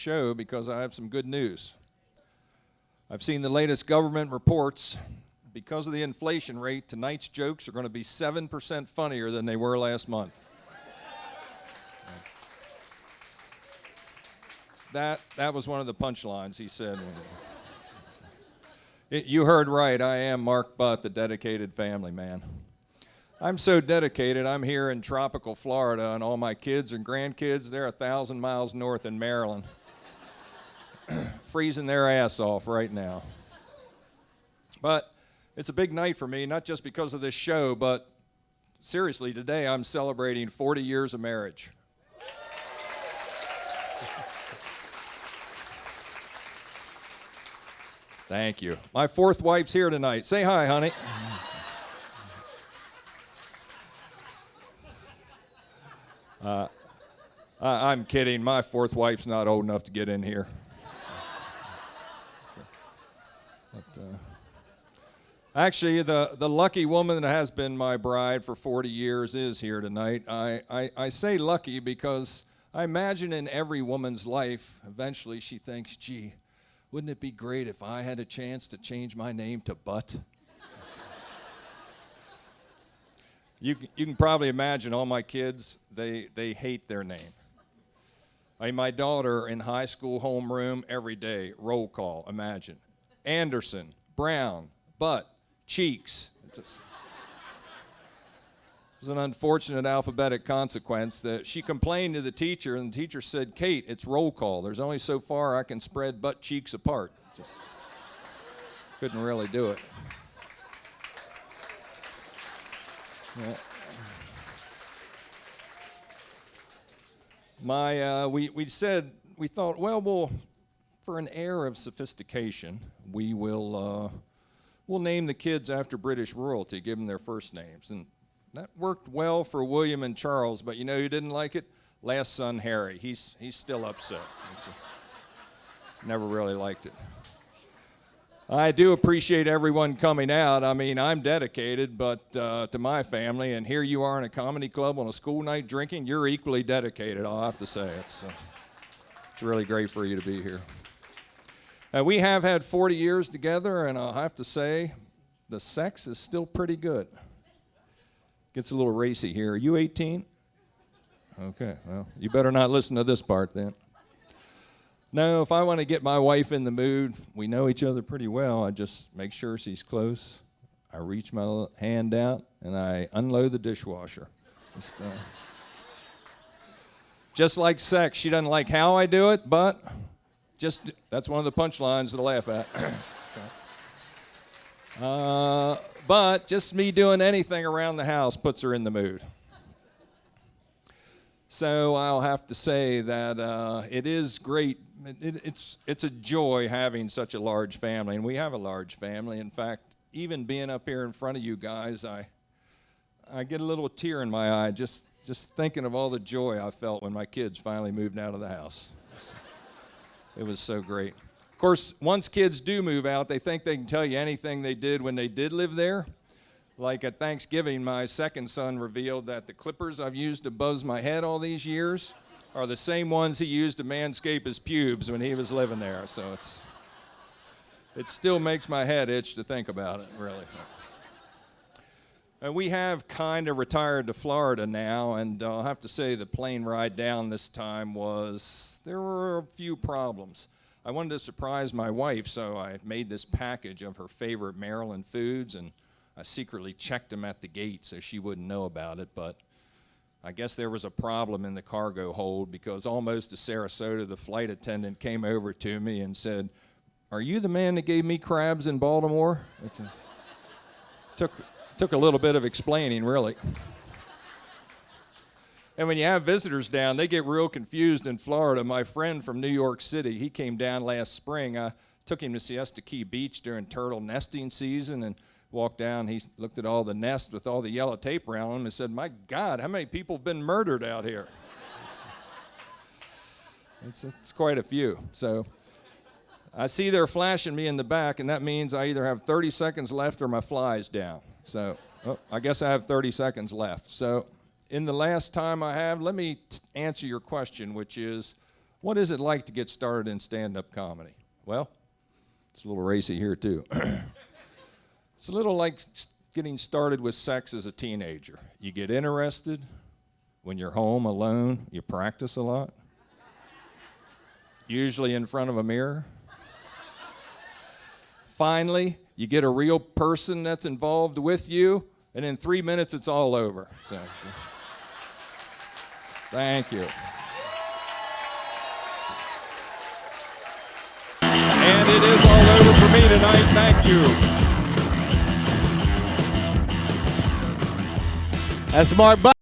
show because I have some good news. I've seen the latest government reports. Because of the inflation rate, tonight's jokes are going to be 7% funnier than they were last month. That was one of the punchlines he said. You heard right, I am Mark Butt, the dedicated family man. I'm so dedicated, I'm here in tropical Florida, and all my kids and grandkids, they're 1,000 miles north in Maryland, freezing their ass off right now. But it's a big night for me, not just because of this show, but seriously, today I'm celebrating 40 years of marriage. Thank you. My fourth wife's here tonight. Say hi, honey. I'm kidding. My fourth wife's not old enough to get in here. But, actually, the lucky woman that has been my bride for 40 years is here tonight. I say lucky because I imagine in every woman's life, eventually she thinks, gee, wouldn't it be great if I had a chance to change my name to Butt? You can probably imagine all my kids, they hate their name. My daughter in high school homeroom every day, roll call, imagine. Anderson, Brown, Butt, Cheeks. It was an unfortunate alphabetic consequence that she complained to the teacher, and the teacher said, Kate, it's roll call. There's only so far I can spread butt cheeks apart. Just couldn't really do it. Yeah. We thought, well, for an air of sophistication, we'll name the kids after British royalty, give them their first names. And that worked well for William and Charles, but you know who didn't like it? Last son, Harry. He's still upset. Never really liked it. I do appreciate everyone coming out. I mean, I'm dedicated, but to my family, and here you are in a comedy club on a school night drinking, you're equally dedicated, I'll have to say. It's really great for you to be here. We have had 40 years together, and I'll have to say, the sex is still pretty good. Gets a little racy here. Are you 18? Okay, well, you better not listen to this part then. No, if I want to get my wife in the mood, we know each other pretty well. I just make sure she's close. I reach my hand out, and I unload the dishwasher. Just like sex, she doesn't like how I do it, but that's one of the punchlines to laugh at. But just me doing anything around the house puts her in the mood. So I'll have to say that it is great. It's a joy having such a large family, and we have a large family. In fact, even being up here in front of you guys, I get a little tear in my eye just thinking of all the joy I felt when my kids finally moved out of the house. It was so great. Of course, once kids do move out, they think they can tell you anything they did when they did live there. Like at Thanksgiving, my second son revealed that the clippers I've used to buzz my head all these years are the same ones he used to manscape his pubes when he was living there. So it still makes my head itch to think about it, really. And we have kind of retired to Florida now, and I'll have to say the plane ride down this time there were a few problems. I wanted to surprise my wife, so I made this package of her favorite Maryland foods, and I secretly checked them at the gate so she wouldn't know about it, but I guess there was a problem in the cargo hold because almost to Sarasota, the flight attendant came over to me and said, "Are you the man that gave me crabs in Baltimore?" Took a little bit of explaining, really. And when you have visitors down, they get real confused in Florida. My friend from New York City, he came down last spring. I took him to Siesta Key Beach during turtle nesting season and walked down. He looked at all the nests with all the yellow tape around them and said, "My God, how many people have been murdered out here?" It's quite a few. So I see they're flashing me in the back, and that means I either have 30 seconds left or my fly's down. So I guess I have 30 seconds left. So in the last time I have, let me answer your question, which is, What is it like to get started in stand-up comedy? Well, it's a little racy here too. It's a little like getting started with sex as a teenager. You get interested. When you're home alone, you practice a lot. Usually in front of a mirror. Finally, you get a real person that's involved with you, and in 3 minutes it's all over. So, thank you. And it is all over for me tonight. Thank you. That's Mark.